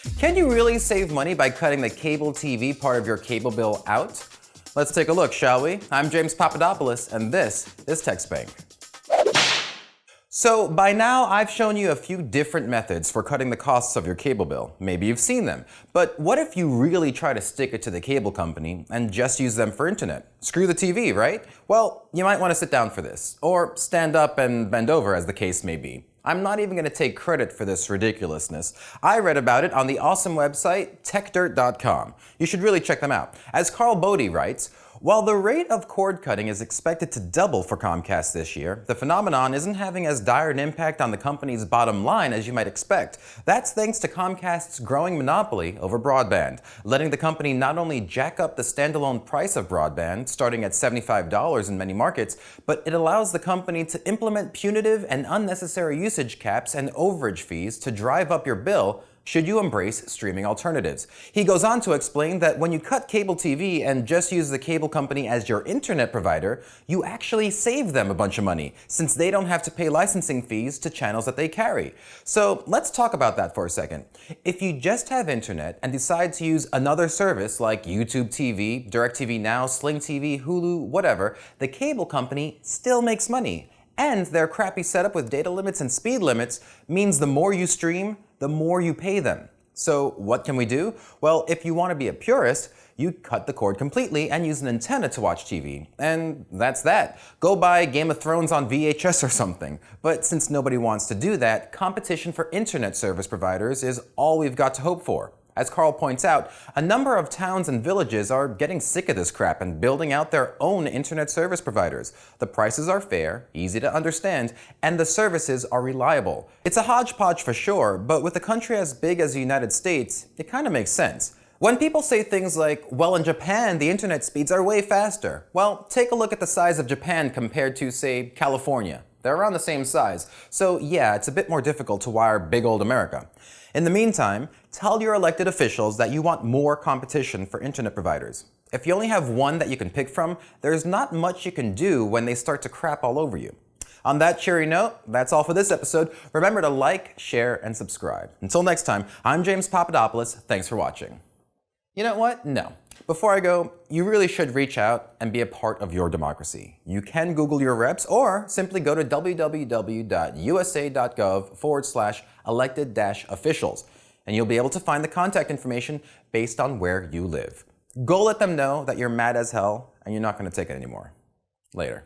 Can you really save money by cutting the cable TV part of your cable bill out? Let's take a look, shall we? I'm James Papadopoulos, and this is TechSpank. So by now, I've shown you a few different methods for cutting the costs of your cable bill. Maybe you've seen them. But what if you really try to stick it to the cable company and just use them for internet? Screw the TV, right? Well, you might want to sit down for this, or stand up and bend over as the case may be. I'm not even going to take credit for this ridiculousness. I read about it on the awesome website techdirt.com. You should really check them out. As Carl Bodie writes, while the rate of cord cutting is expected to double for Comcast this year, the phenomenon isn't having as dire an impact on the company's bottom line as you might expect. That's thanks to Comcast's growing monopoly over broadband, letting the company not only jack up the standalone price of broadband, starting at $75 in many markets, but it allows the company to implement punitive and unnecessary usage caps and overage fees to drive up your bill should you embrace streaming alternatives. He goes on to explain that when you cut cable TV and just use the cable company as your internet provider, you actually save them a bunch of money, since they don't have to pay licensing fees to channels that they carry. So let's talk about that for a second. If you just have internet and decide to use another service like YouTube TV, DirecTV Now, Sling TV, Hulu, whatever, the cable company still makes money. And their crappy setup with data limits and speed limits means the more you stream, the more you pay them. So what can we do? Well, if you want to be a purist, you cut the cord completely and use an antenna to watch TV. And that's that. Go buy Game of Thrones on VHS or something. But since nobody wants to do that, competition for internet service providers is all we've got to hope for. As Carl points out, a number of towns and villages are getting sick of this crap and building out their own internet service providers. The prices are fair, easy to understand, and the services are reliable. It's a hodgepodge for sure, but with a country as big as the United States, it kind of makes sense. When people say things like, well, in Japan, the internet speeds are way faster, well, take a look at the size of Japan compared to, say, California. They're around the same size, so yeah, it's a bit more difficult to wire big old America. In the meantime, tell your elected officials that you want more competition for internet providers. If you only have one that you can pick from, there's not much you can do when they start to crap all over you. On that cheery note, that's all for this episode. Remember to like, share, and subscribe. Until next time, I'm James Papadopoulos. Thanks for watching. You know what? No. Before I go, you really should reach out and be a part of your democracy. You can Google your reps or simply go to www.usa.gov/elected-officials and you'll be able to find the contact information based on where you live. Go let them know that you're mad as hell and you're not going to take it anymore. Later.